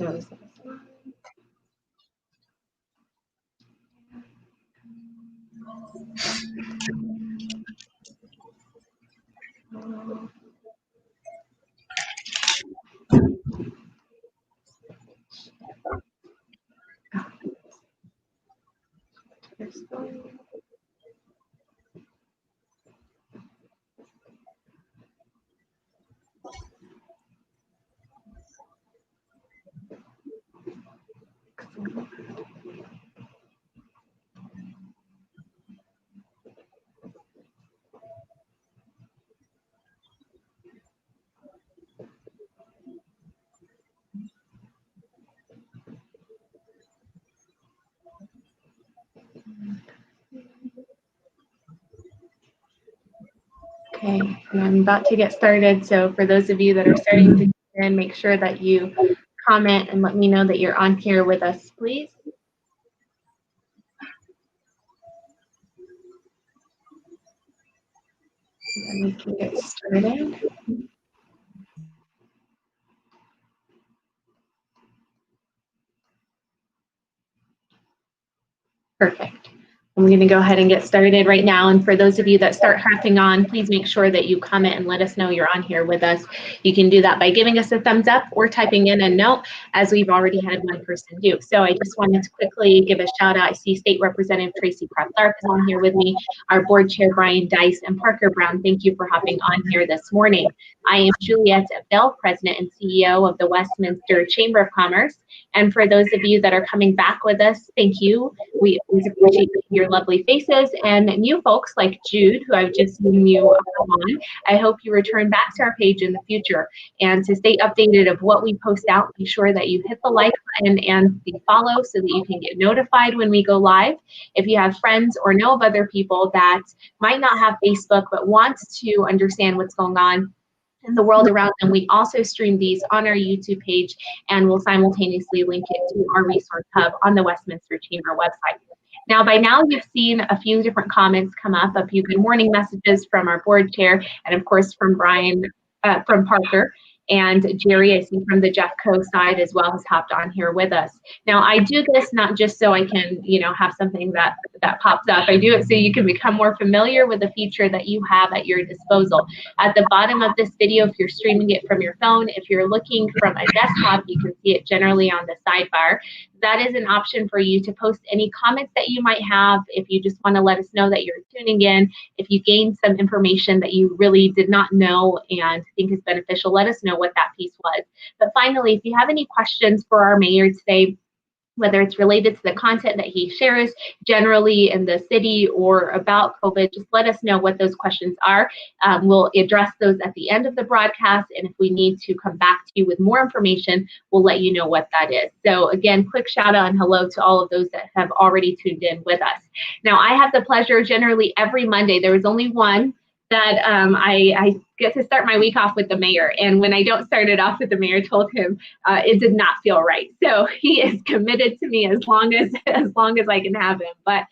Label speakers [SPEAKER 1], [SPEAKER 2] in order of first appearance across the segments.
[SPEAKER 1] notice that. Okay, and I'm about to get started. So for those of you that are starting to get in, make sure that you comment and let me know that you're on here with us, please. And we can get started. Perfect. I'm going to go ahead and get started right now. And for those of you that start hopping on, please make sure that you comment and let us know you're on here with us. You can do that by giving us a thumbs up or typing in a note, as we've already had one person do. So I just wanted to quickly give a shout out. I see State Representative Tracy Pratt-Clark is on here with me, our board chair Brian Dice, and Parker Brown. Thank you for hopping on here this morning. I am Juliette Bell, President and CEO of the Westminster Chamber of Commerce. And for those of you that are coming back with us, thank you. We always appreciate your lovely faces, and new folks like Jude, who I've just seen you on. I hope you return back to our page in the future. And to stay updated of what we post out, be sure that you hit the like button and the follow so that you can get notified when we go live. If you have friends or know of other people that might not have Facebook but want to understand what's going on in the world around them, we also stream these on our YouTube page, and we'll simultaneously link it to our resource hub on the Westminster Chamber website. Now, by now, you've seen a few different comments come up, a few good morning messages from our board chair, and of course from Brian, from Parker, and Jerry, I see from the Jeffco side as well, has hopped on here with us. Now, I do this not just so I can, have something that pops up. I do it so you can become more familiar with the feature that you have at your disposal. At the bottom of this video, if you're streaming it from your phone, if you're looking from a desktop, you can see it generally on the sidebar. That is an option for you to post any comments that you might have. If you just want to let us know that you're tuning in, if you gained some information that you really did not know and think is beneficial, let us know what that piece was. But finally, if you have any questions for our mayor today, whether it's related to the content that he shares generally in the city or about COVID, just let us know what those questions are. We'll address those at the end of the broadcast, and if we need to come back to you with more information, we'll let you know what that is. So again, quick shout out and hello to all of those that have already tuned in with us. Now, I have the pleasure generally every Monday, there is only one that I get to start my week off with the mayor. And when I don't start it off with the mayor, I told him it did not feel right. So he is committed to me as long as I can have him. But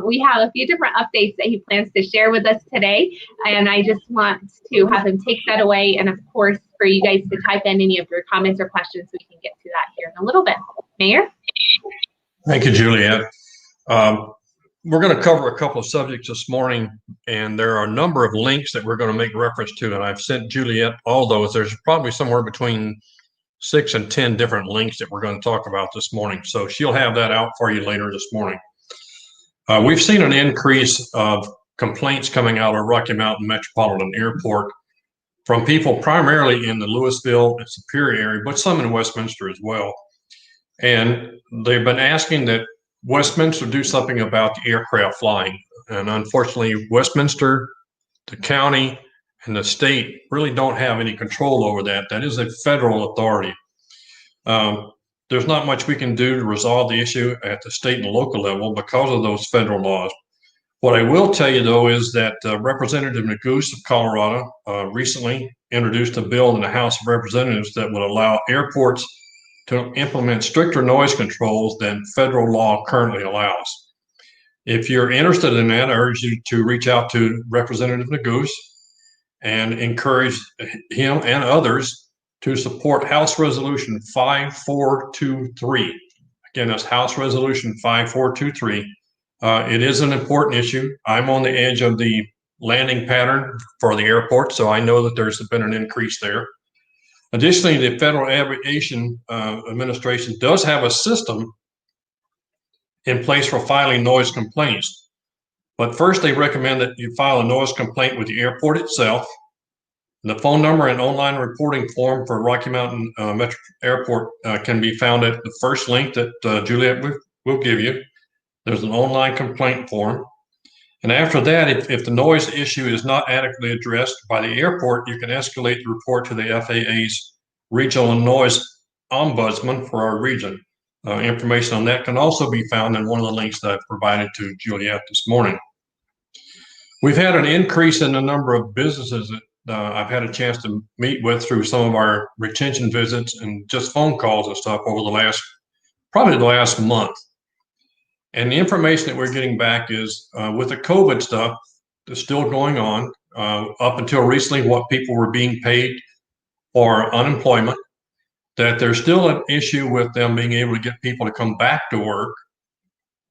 [SPEAKER 1] we have a few different updates that he plans to share with us today. And I just want to have him take that away. And of course, for you guys to type in any of your comments or questions, we can get to that here in a little bit. Mayor?
[SPEAKER 2] Thank you, Juliette. We're going to cover a couple of subjects this morning, and there are a number of links that we're going to make reference to, and I've sent Juliette all those. There's probably somewhere between 6 and 10 different links that we're going to talk about this morning, so she'll have that out for you later this morning. We've seen an increase of complaints coming out of Rocky Mountain Metropolitan Airport from people primarily in the Louisville and Superior area, but some in Westminster as well. And they've been asking that Westminster do something about the aircraft flying. And unfortunately, Westminster, the county, and the state really don't have any control over that. That is a federal authority. There's not much we can do to resolve the issue at the state and local level because of those federal laws. What I will tell you, though, is that Representative Neguse of Colorado recently introduced a bill in the House of Representatives that would allow airports to implement stricter noise controls than federal law currently allows. If you're interested in that, I urge you to reach out to Representative Neguse and encourage him and others to support House Resolution 5423. Again, that's House Resolution 5423. It is an important issue. I'm on the edge of the landing pattern for the airport, so I know that there's been an increase there. Additionally, the Federal Aviation Administration does have a system in place for filing noise complaints. But first, they recommend that you file a noise complaint with the airport itself. The phone number and online reporting form for Rocky Mountain Metro Airport can be found at the first link that Juliet will give you. There's an online complaint form. And after that, if the noise issue is not adequately addressed by the airport, you can escalate the report to the FAA's Regional Noise Ombudsman for our region. Information on that can also be found in one of the links that I've provided to Juliet this morning. We've had an increase in the number of businesses that I've had a chance to meet with through some of our retention visits and just phone calls and stuff over probably the last month. And the information that we're getting back is with the COVID stuff that's still going on, up until recently, what people were being paid for unemployment, that there's still an issue with them being able to get people to come back to work,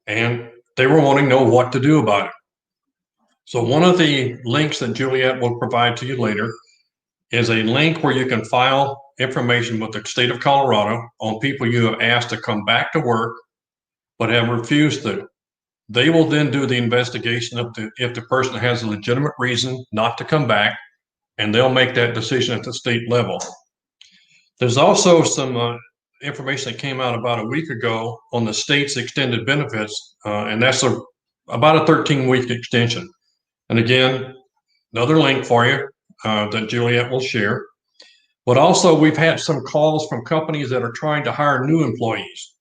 [SPEAKER 2] and they were wanting to know what to do about it. So one of the links that Juliet will provide to you later is a link where you can file information with the state of Colorado on people you have asked to come back to work but have refused to. They will then do the investigation if the person has a legitimate reason not to come back, and they'll make that decision at the state level. There's also some information that came out about a week ago on the state's extended benefits, and that's about a 13-week extension. And again, another link for you that Juliet will share. But also, we've had some calls from companies that are trying to hire new employees.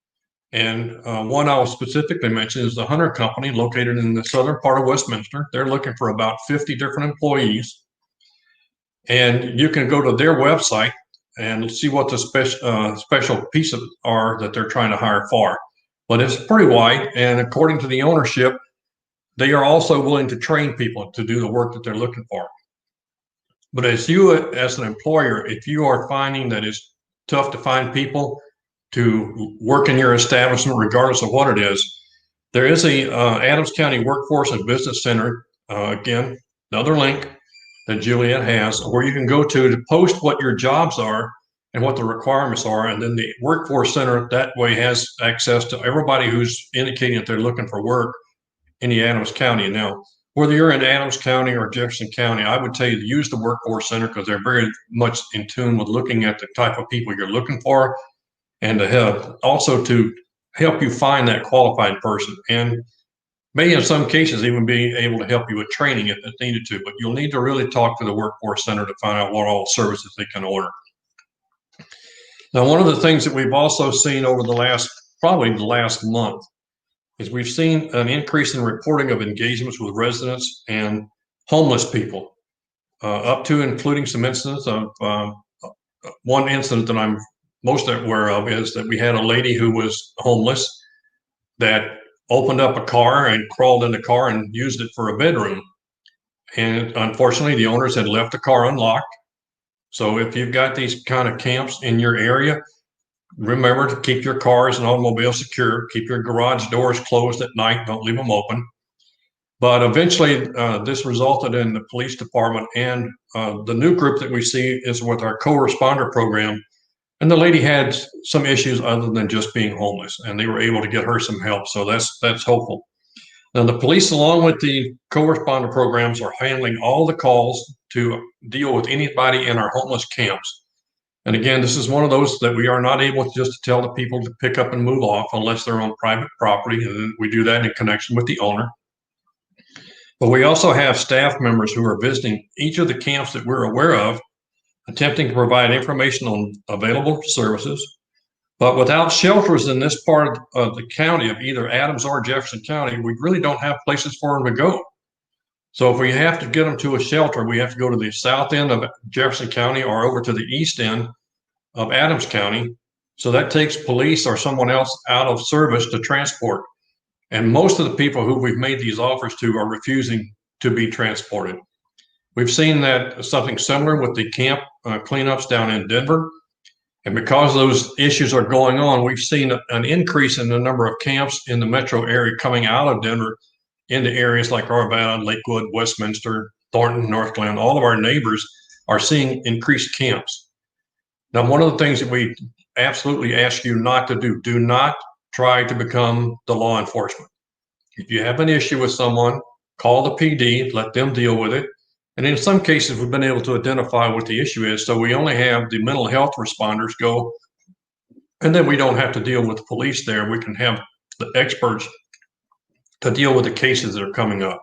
[SPEAKER 2] And one I'll specifically mention is the Hunter Company, located in the southern part of Westminster. They're looking for about 50 different employees. And you can go to their website and see what the special pieces are that they're trying to hire for. But it's pretty wide, and according to the ownership, they are also willing to train people to do the work that they're looking for. But as an employer, if you are finding that it's tough to find people to work in your establishment, regardless of what it is, there is a Adams County Workforce and Business Center, again, another link that Juliet has, where you can go to post what your jobs are and what the requirements are. And then the Workforce Center that way has access to everybody who's indicating that they're looking for work in the Adams County. Now, whether you're in Adams County or Jefferson County, I would tell you to use the Workforce Center because they're very much in tune with looking at the type of people you're looking for, and to help you find that qualified person, and may in some cases even be able to help you with training if it's needed to. But you'll need to really talk to the Workforce Center to find out what all services they can order. Now, one of the things that we've also seen over probably the last month, is we've seen an increase in reporting of engagements with residents and homeless people, up to including some incidents of one incident that I'm most aware of is that we had a lady who was homeless that opened up a car and crawled in the car and used it for a bedroom. And unfortunately, the owners had left the car unlocked. So if you've got these kind of camps in your area, remember to keep your cars and automobiles secure. Keep your garage doors closed at night. Don't leave them open. But eventually, this resulted in the police department, and the new group that we see is with our co-responder program. And the lady had some issues other than just being homeless, and they were able to get her some help. So that's hopeful. Now, the police, along with the co-responder programs, are handling all the calls to deal with anybody in our homeless camps. And again, this is one of those that we are not able to just tell the people to pick up and move off unless they're on private property. And we do that in connection with the owner. But we also have staff members who are visiting each of the camps that we're aware of, attempting to provide information on available services. But without shelters in this part of the county, of either Adams or Jefferson County, we really don't have places for them to go. So if we have to get them to a shelter, we have to go to the south end of Jefferson County or over to the east end of Adams County. So that takes police or someone else out of service to transport. And most of the people who we've made these offers to are refusing to be transported. We've seen that something similar with the camp cleanups down in Denver. And because those issues are going on, we've seen an increase in the number of camps in the metro area coming out of Denver into areas like Arvada, Lakewood, Westminster, Thornton, North Glen. All of our neighbors are seeing increased camps. Now, one of the things that we absolutely ask you not to do not try to become the law enforcement. If you have an issue with someone, call the PD, let them deal with it. And in some cases, we've been able to identify what the issue is. So we only have the mental health responders go, and then we don't have to deal with the police there. We can have the experts to deal with the cases that are coming up.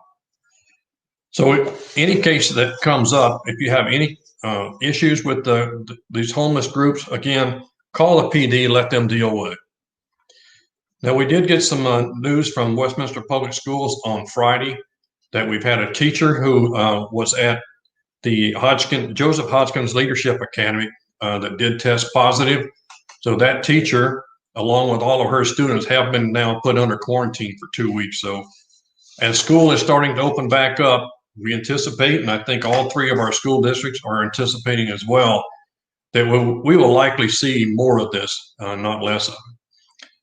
[SPEAKER 2] So any case that comes up, if you have any issues with these homeless groups, again, call the PD, let them deal with it. Now, we did get some news from Westminster Public Schools on Friday that we've had a teacher who was at the Joseph Hodgkins Leadership Academy that did test positive. So that teacher, along with all of her students, have been now put under quarantine for 2 weeks. So as school is starting to open back up, we anticipate, and I think all three of our school districts are anticipating as well, that we will likely see more of this, not less of it.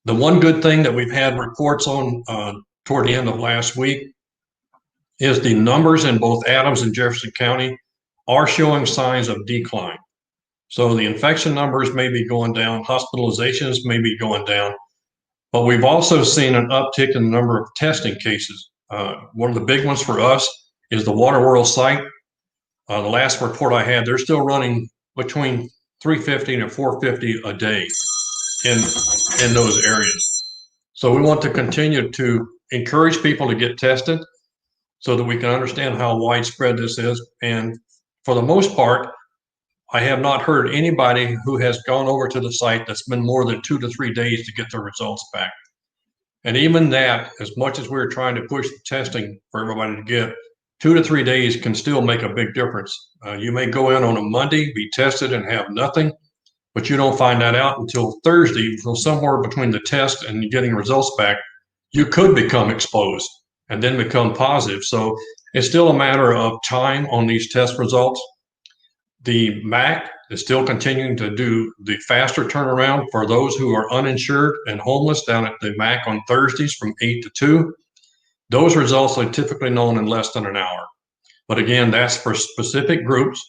[SPEAKER 2] The one good thing that we've had reports on toward the end of last week is the numbers in both Adams and Jefferson County are showing signs of decline. So the infection numbers may be going down, hospitalizations may be going down, but we've also seen an uptick in the number of testing cases. One of the big ones for us is the Waterworld site. The last report I had, they're still running between 350 and 450 a day in those areas. So we want to continue to encourage people to get tested so that we can understand how widespread this is. And for the most part, I have not heard anybody who has gone over to the site that's been more than 2 to 3 days to get their results back. And even that, as much as we're trying to push the testing for everybody to get, 2 to 3 days can still make a big difference. You may go in on a Monday, be tested and have nothing, but you don't find that out until Thursday. So somewhere between the test and getting results back, you could become exposed and then become positive. So it's still a matter of time on these test results. The MAC is still continuing to do the faster turnaround for those who are uninsured and homeless down at the MAC on Thursdays from 8 to 2. Those results are typically known in less than an hour. But again, that's for specific groups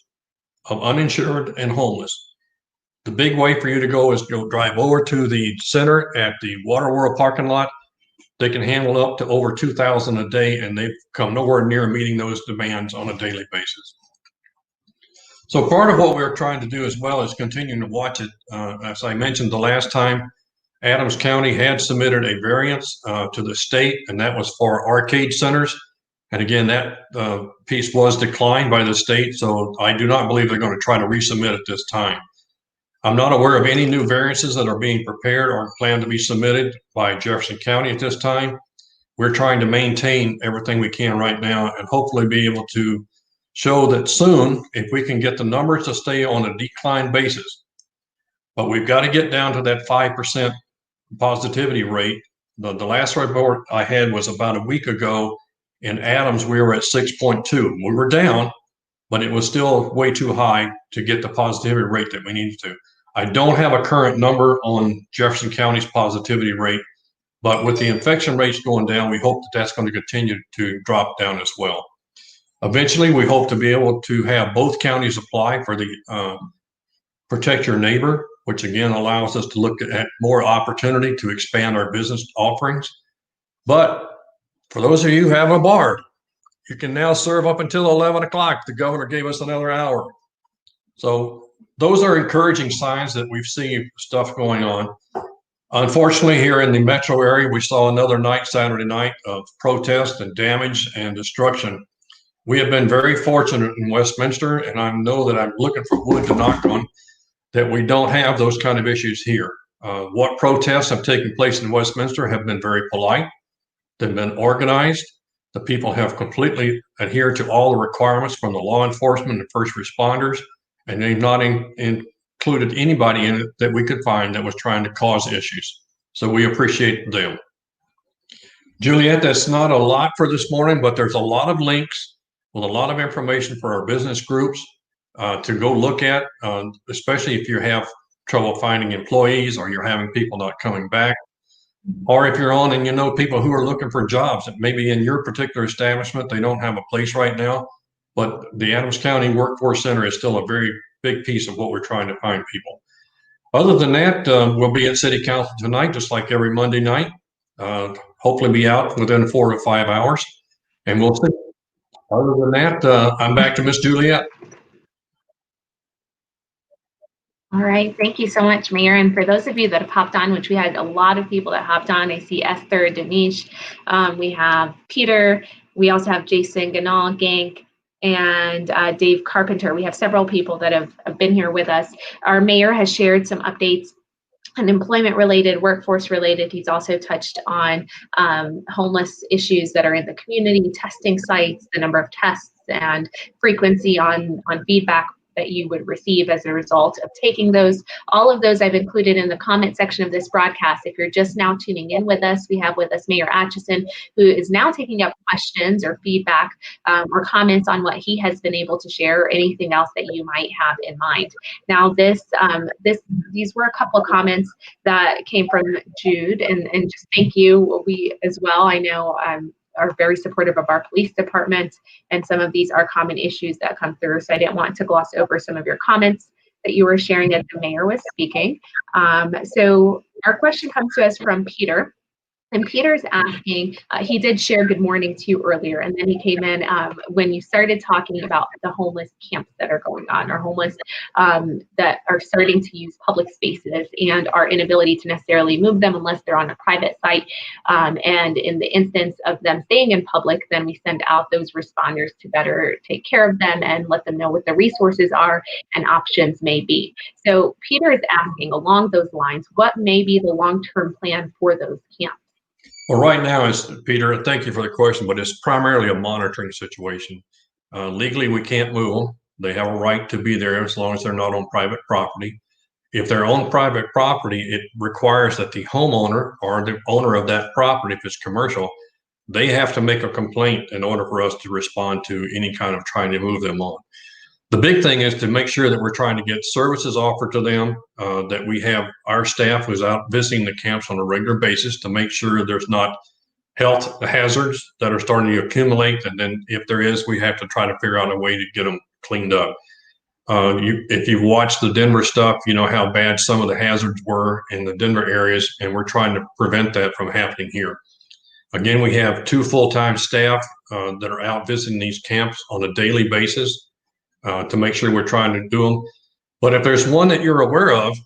[SPEAKER 2] of uninsured and homeless. The big way for you to go is go drive over to the center at the Waterworld parking lot. They can handle up to over 2,000 a day, and they've come nowhere near meeting those demands on a daily basis. So part of what we're trying to do as well is continuing to watch it. As I mentioned the last time, Adams County had submitted a variance to the state, and that was for arcade centers. And again, that piece was declined by the state, so I do not believe they're going to try to resubmit at this time. I'm not aware of any new variances that are being prepared or planned to be submitted by Jefferson County at this time. We're trying to maintain everything we can right now and hopefully be able to show that soon, if we can get the numbers to stay on a decline basis, but we've got to get down to that 5% positivity rate. The last report I had was about a week ago. In Adams, we were at 6.2. We were down, but it was still way too high to get the positivity rate that we needed to. I don't have a current number on Jefferson County's positivity rate, but with the infection rates going down, we hope that that's going to continue to drop down as well. Eventually, we hope to be able to have both counties apply for the Protect Your Neighbor, which again allows us to look at more opportunity to expand our business offerings. But for those of you who have a bar, you can now serve up until 11 o'clock. The governor gave us another hour. So those are encouraging signs that we've seen stuff going on. Unfortunately, here in the metro area, we saw another night, Saturday night, of protest and damage and destruction. We have been very fortunate in Westminster, and I know that I'm looking for wood to knock on, that we don't have those kind of issues here. What protests have taken place in Westminster have been very polite. They've been organized. The people have completely adhered to all the requirements from the law enforcement and first responders, and they've not included anybody in it that we could find that was trying to cause issues. So we appreciate them. Juliet, that's not a lot for this morning, but there's a lot of links with a lot of information for our business groups to go look at, especially if you have trouble finding employees, or you're having people not coming back, or if you're on and you know people who are looking for jobs, that maybe in your particular establishment, they don't have a place right now, but the Adams County Workforce Center is still a very big piece of what we're trying to find people. Other than that, we'll be at City Council tonight, just like every Monday night. Hopefully be out within 4 to 5 hours, and we'll see. Other than that, I'm back to Miss Juliet.
[SPEAKER 1] All right, thank you so much, Mayor. And for those of you that have hopped on, which we had a lot of people that hopped on, I see Esther, Denish, we have Peter, we also have Jason Ganal, Gank, and Dave Carpenter. We have several people that have been here with us. Our mayor has shared some updates and employment related, workforce related. He's also touched on homeless issues that are in the community, testing sites, the number of tests, and frequency on feedback that you would receive as a result of taking those. All of those I've included in the comment section of this broadcast. If you're just now tuning in with us, we have with us Mayor Atchison, who is now taking up questions or feedback or comments on what he has been able to share, or anything else that you might have in mind. Now, these were a couple of comments that came from Jude, and just thank you. We as well, I know, are very supportive of our police department, and some of these are common issues that come through. So I didn't want to gloss over some of your comments that you were sharing as the mayor was speaking. So our question comes to us from Peter. And Peter's asking, he did share good morning to you earlier, and then he came in when you started talking about the homeless camps that are going on, or homeless that are starting to use public spaces, and our inability to necessarily move them unless they're on a private site. And in the instance of them staying in public, then we send out those responders to better take care of them and let them know what the resources are and options may be. So Peter is asking along those lines, what may be the long-term plan for those camps?
[SPEAKER 2] Well, right now, Peter, thank you for the question, but it's primarily a monitoring situation. Legally, we can't move them. They have a right to be there as long as they're not on private property. If they're on private property, it requires that the homeowner or the owner of that property, if it's commercial, they have to make a complaint in order for us to respond to any kind of trying to move them on. The big thing is to make sure that we're trying to get services offered to them, that we have our staff who's out visiting the camps on a regular basis to make sure there's not health hazards that are starting to accumulate. And then if there is, we have to try to figure out a way to get them cleaned up. If you've watched the Denver stuff, you know how bad some of the hazards were in the Denver areas, and we're trying to prevent that from happening here. Again, we have 2 full-time staff that are out visiting these camps on a daily basis. To make sure we're trying to do them. But if there's one that you're aware of,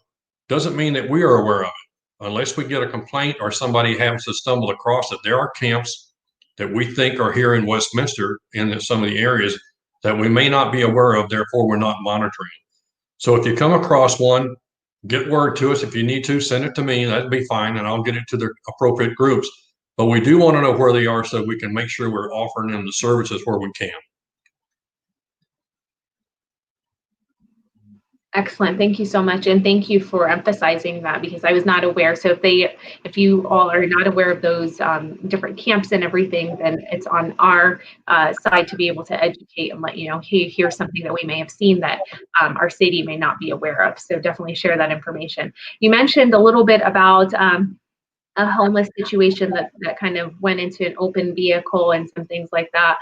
[SPEAKER 2] doesn't mean that we are aware of it. Unless we get a complaint or somebody happens to stumble across it, there are camps that we think are here in Westminster in some of the areas that we may not be aware of, therefore we're not monitoring. So if you come across one, get word to us. If you need to, send it to me, that'd be fine, and I'll get it to the appropriate groups. But we do want to know where they are so we can make sure we're offering them the services where we can.
[SPEAKER 1] Excellent. Thank you so much. And thank you for emphasizing that, because I was not aware. So if you all are not aware of those different camps and everything, then it's on our side to be able to educate and let you know, hey, here's something that we may have seen that our city may not be aware of. So definitely share that information. You mentioned a little bit about a homeless situation that kind of went into an open vehicle and some things like that.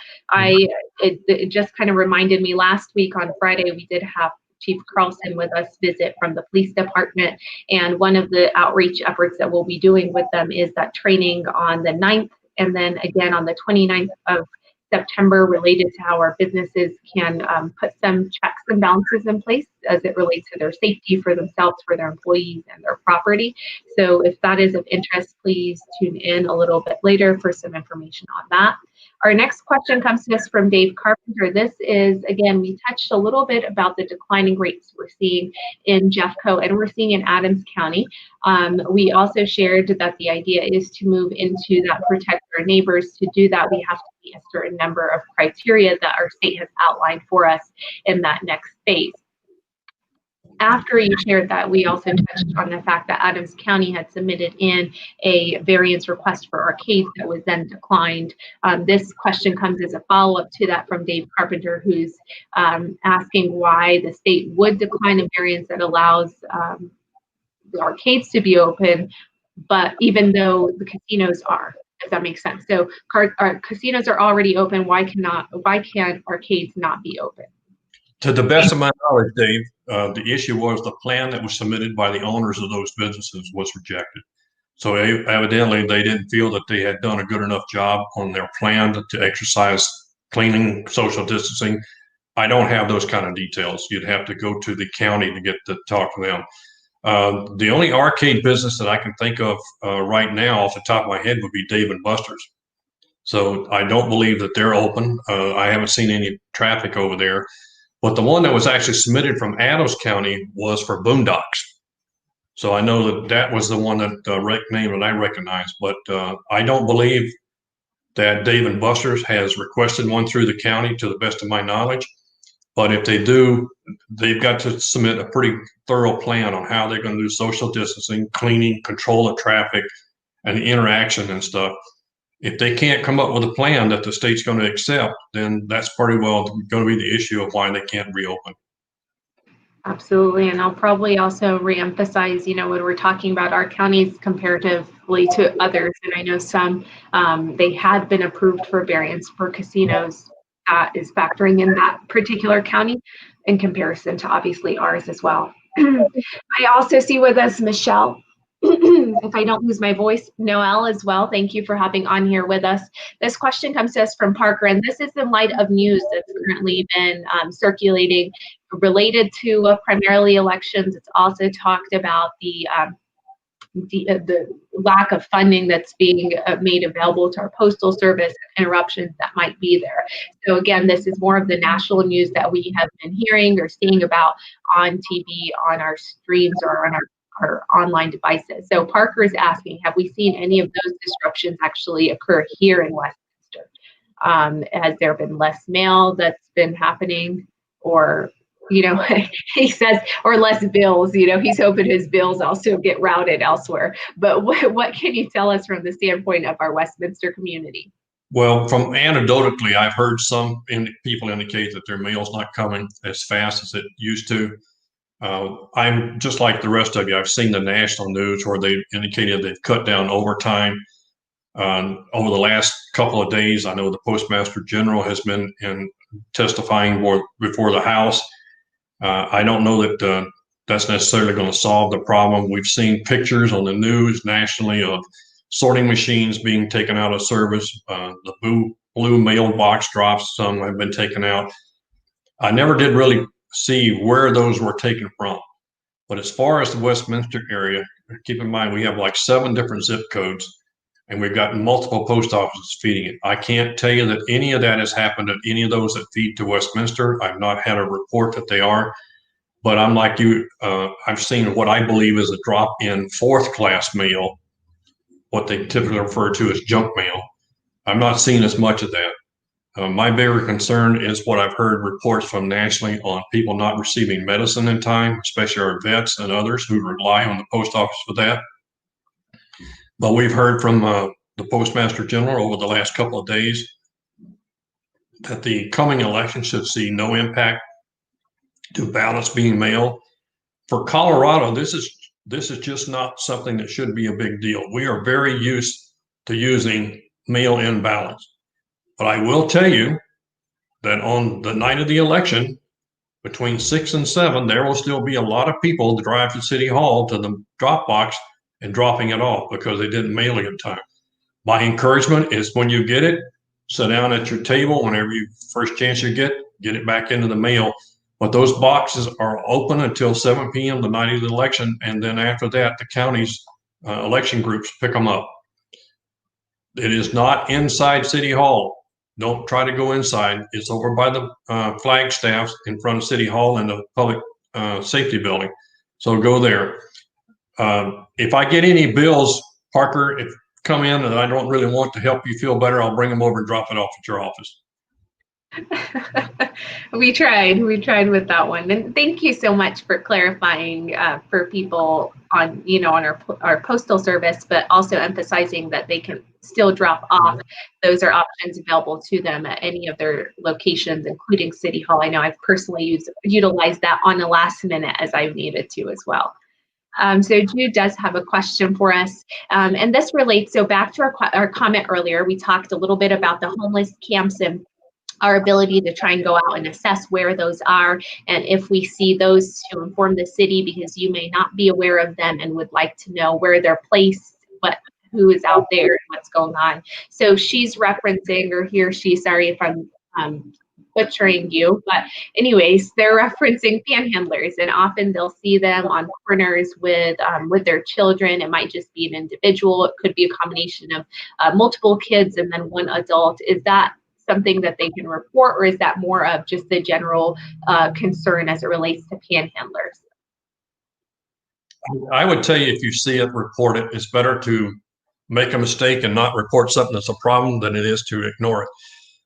[SPEAKER 1] It just kind of reminded me, last week on Friday, we did have Chief Carlson with us visit from the police department. And one of the outreach efforts that we'll be doing with them is that training on the 9th, and then again on the 29th of September, related to how our businesses can put some checks and balances in place as it relates to their safety for themselves, for their employees, and their property. So if that is of interest, please tune in a little bit later for some information on that. Our next question comes to us from Dave Carpenter. This is, again, we touched a little bit about the declining rates we're seeing in Jeffco and we're seeing in Adams County. We also shared that the idea is to move into that protect our neighbors. To do that, we have to meet a certain number of criteria that our state has outlined for us in that next phase. After you shared that, we also touched on the fact that Adams County had submitted in a variance request for arcades that was then declined. This question comes as a follow-up to that from Dave Carpenter, who's asking why the state would decline a variance that allows the arcades to be open, but even though the casinos are, if that makes sense. So casinos are already open. Why can't arcades not be open?
[SPEAKER 2] To the best of my knowledge, Dave, the issue was the plan that was submitted by the owners of those businesses was rejected. So evidently they didn't feel that they had done a good enough job on their plan to exercise cleaning, social distancing. I don't have those kind of details. You'd have to go to the county to get to talk to them. The only arcade business that I can think of right now off the top of my head would be Dave and Buster's. So I don't believe that they're open. I haven't seen any traffic over there. But the one that was actually submitted from Adams County was for Boondocks. So I know that that was the one that name that I recognize. But I don't believe that Dave and Buster's has requested one through the county, to the best of my knowledge. But if they do, they've got to submit a pretty thorough plan on how they're going to do social distancing, cleaning, control of traffic, and the interaction and stuff. If they can't come up with a plan that the state's going to accept, then that's pretty well going to be the issue of why they can't reopen.
[SPEAKER 1] Absolutely. And I'll probably also reemphasize, when we're talking about our counties comparatively to others, and I know some, they had been approved for variance for casinos. That is factoring in that particular county in comparison to obviously ours as well. I also see with us Michelle. If I don't lose my voice, Noelle as well. Thank you for hopping on here with us. This question comes to us from Parker, and this is in light of news that's currently been circulating related to primarily elections. It's also talked about the lack of funding that's being made available to our postal service, interruptions that might be there. So again, this is more of the national news that we have been hearing or seeing about on TV, on our streams, or on our online devices. So Parker is asking, have we seen any of those disruptions actually occur here in Westminster? Has there been less mail that's been happening, or he says, or less bills, he's hoping his bills also get routed elsewhere. But what can you tell us from the standpoint of our Westminster community?
[SPEAKER 2] Well, from anecdotally, I've heard some people indicate that their mail's not coming as fast as it used to. I'm just like the rest of you. I've seen the national news where they indicated they've cut down overtime. Over the last couple of days, I know the Postmaster General has been testifying before the House. I don't know that that's necessarily going to solve the problem. We've seen pictures on the news nationally of sorting machines being taken out of service. The blue mailbox drops, some have been taken out. I never did really see where those were taken from. But as far as the Westminster area, keep in mind we have like 7 different zip codes, and we've got multiple post offices feeding it. I can't tell you that any of that has happened at any of those that feed to Westminster. I've not had a report that they are, but I'm like you. I've seen what I believe is a drop in 4th class mail, what they typically refer to as junk mail. I'm not seeing as much of that. My bigger concern is what I've heard reports from nationally on people not receiving medicine in time, especially our vets and others who rely on the post office for that. But we've heard from the Postmaster General over the last couple of days that the coming election should see no impact to ballots being mailed. For Colorado, this is just not something that should be a big deal. We are very used to using mail-in ballots. But I will tell you that on the night of the election, between 6 and 7, there will still be a lot of people that drive to City Hall to the drop box and dropping it off because they didn't mail it in time. My encouragement is when you get it, sit down at your table whenever you first chance you get it back into the mail. But those boxes are open until 7 p.m. the night of the election, and then after that, the county's election groups pick them up. It is not inside City Hall. Don't try to go inside. It's over by the flag staffs in front of City Hall and the public safety building. So go there. If I get any bills, Parker, if come in and I don't really want to help you feel better, I'll bring them over and drop it off at your office.
[SPEAKER 1] We tried with that one, and thank you so much for clarifying for people on our postal service, but also emphasizing that they can still drop off. Those are options available to them at any of their locations, including City Hall. I know I've personally utilized that on the last minute as I've needed to as well. So Jude does have a question for us, and this relates, so back to our comment earlier, we talked a little bit about the homeless camps and our ability to try and go out and assess where those are, and if we see those, to inform the city, because you may not be aware of them and would like to know where they're placed, but who is out there and what's going on. So she's referencing, or he or she, sorry if I'm butchering you, but anyways, they're referencing panhandlers, and often they'll see them on corners with their children. It might just be an individual. It could be a combination of multiple kids and then one adult. Is that something that they can report, or is that more of just the general concern as it relates to panhandlers?
[SPEAKER 2] I would tell you, if you see it, report it. It's better to make a mistake and not report something that's a problem than it is to ignore it.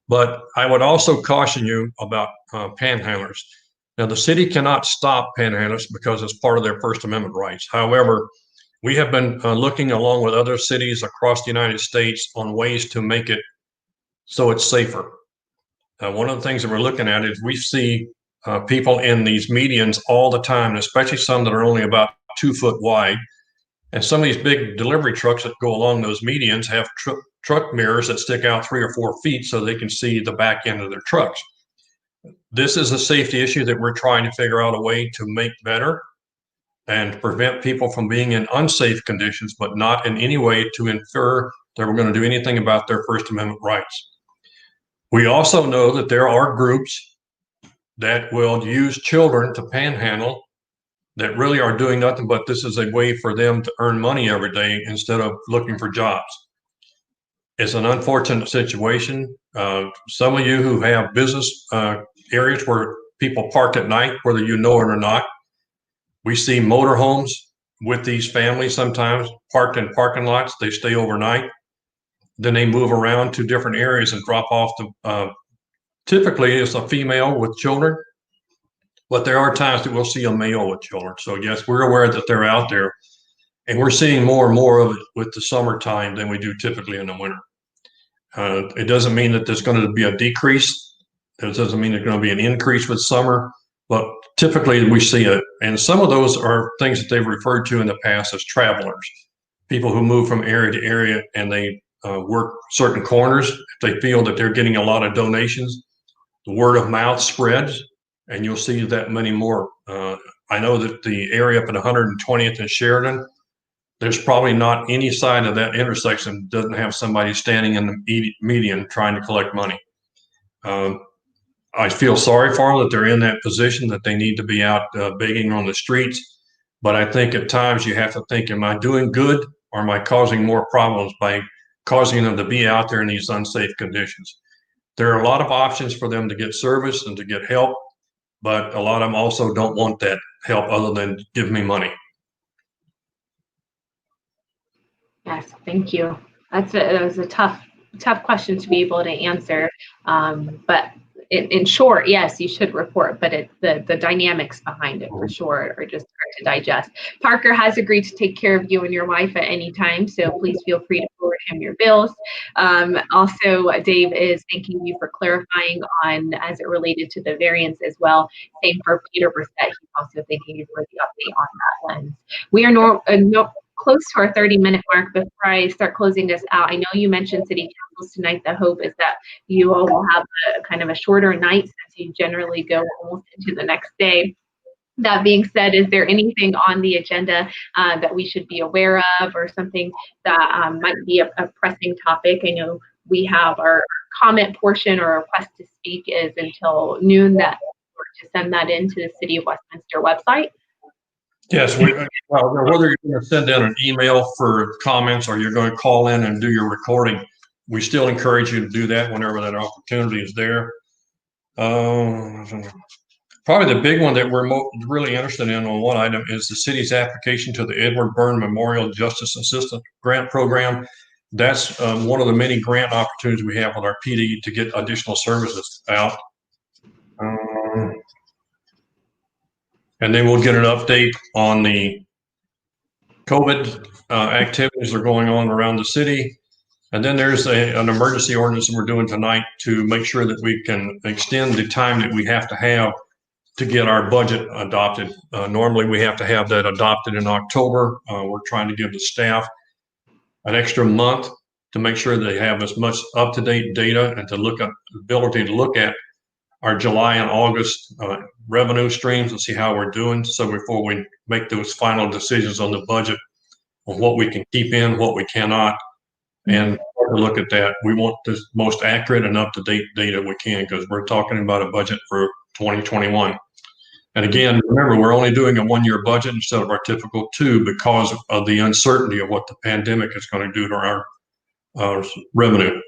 [SPEAKER 2] But I would also caution you about panhandlers. Now, the city cannot stop panhandlers because it's part of their First Amendment rights. However, we have been looking along with other cities across the United States on ways to make it so it's safer. One of the things that we're looking at is we see people in these medians all the time, especially some that are only about 2 foot wide. And some of these big delivery trucks that go along those medians have truck mirrors that stick out 3 or 4 feet so they can see the back end of their trucks. This is a safety issue that we're trying to figure out a way to make better and prevent people from being in unsafe conditions, but not in any way to infer that we're going to do anything about their First Amendment rights. We also know that there are groups that will use children to panhandle that really are doing nothing, but this is a way for them to earn money every day instead of looking for jobs. It's an unfortunate situation. Some of you who have business areas where people park at night, whether you know it or not, we see motorhomes with these families sometimes parked in parking lots. They stay overnight. Then they move around to different areas and drop off the, typically it's a female with children, but there are times that we'll see a male with children. So yes, we're aware that they're out there, and we're seeing more and more of it with the summertime than we do typically in the winter. It doesn't mean that there's going to be a decrease. It doesn't mean there's going to be an increase with summer, but typically we see it. And some of those are things that they've referred to in the past as travelers, people who move from area to area and they work certain corners. If they feel that they're getting a lot of donations, the word of mouth spreads, and you'll see that many more. I know that the area up at 120th and Sheridan, there's probably not any side of that intersection that doesn't have somebody standing in the median trying to collect money. I feel sorry for them that they're in that position, that they need to be out begging on the streets. But I think at times you have to think, am I doing good, or am I causing more problems by causing them to be out there in these unsafe conditions? There are a lot of options for them to get service and to get help, but a lot of them also don't want that help other than give me money.
[SPEAKER 1] Yes, thank you. That was a tough question to be able to answer. But in short, yes, you should report, but the dynamics behind it for sure are just hard to digest. Parker has agreed to take care of you and your wife at any time, so please feel free to forward him your bills. Also, Dave is thanking you for clarifying on as it related to the variance as well. Same for Peter Brissett. He's also thanking you for the update on that lens. We are close to our 30-minute mark. Before I start closing this out, I know you mentioned city councils tonight. The hope is that you all will have a kind of a shorter night, since you generally go almost into the next day. That being said, is there anything on the agenda that we should be aware of, or something that might be a pressing topic? I know we have our comment portion, or request to speak is until noon, that or to send that into the City of Westminster website.
[SPEAKER 2] Yes, whether you're going to send in an email for comments or you're going to call in and do your recording, we still encourage you to do that whenever that opportunity is there. Probably the big one that we're really interested in on one item is the city's application to the Edward Byrne Memorial Justice Assistant Grant Program. That's one of the many grant opportunities we have with our PD to get additional services out. And then we'll get an update on the COVID activities that are going on around the city. And then there's an emergency ordinance that we're doing tonight to make sure that we can extend the time that we have to have to get our budget adopted. Normally, we have to have that adopted in October. We're trying to give the staff an extra month to make sure they have as much up-to-date data and to look at the ability to look at our July and August revenue streams and see how we're doing. So before we make those final decisions on the budget, on what we can keep in, what we cannot, and to look at that, we want the most accurate and up-to-date data we can, because we're talking about a budget for 2021. And again, remember, we're only doing a one-year budget instead of our typical two, because of the uncertainty of what the pandemic is going to do to our revenue.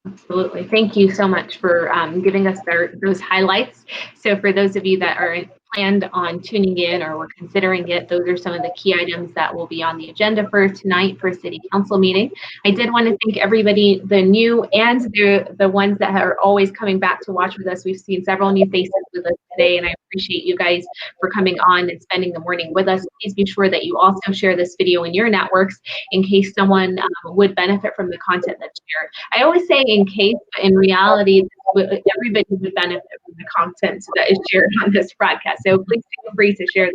[SPEAKER 1] Absolutely. Thank you so much for giving us those highlights. So for those of you that are planned on tuning in or were considering it, those are some of the key items that will be on the agenda for tonight for City Council meeting. I did want to thank everybody, the new and the ones that are always coming back to watch with us. We've seen several new faces with us today, and I appreciate you guys for coming on and spending the morning with us. Please be sure that you also share this video in your networks in case someone would benefit from the content that's shared. I always say in case, but in reality, everybody would benefit from the content that is shared on this broadcast. So please feel free to share this.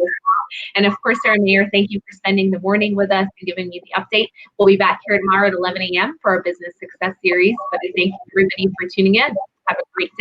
[SPEAKER 1] And of course, Sarah Mayor, thank you for spending the morning with us and giving me the update. We'll be back here tomorrow at 11 a.m. for our Business Success Series. But I thank everybody for tuning in. Have a great day.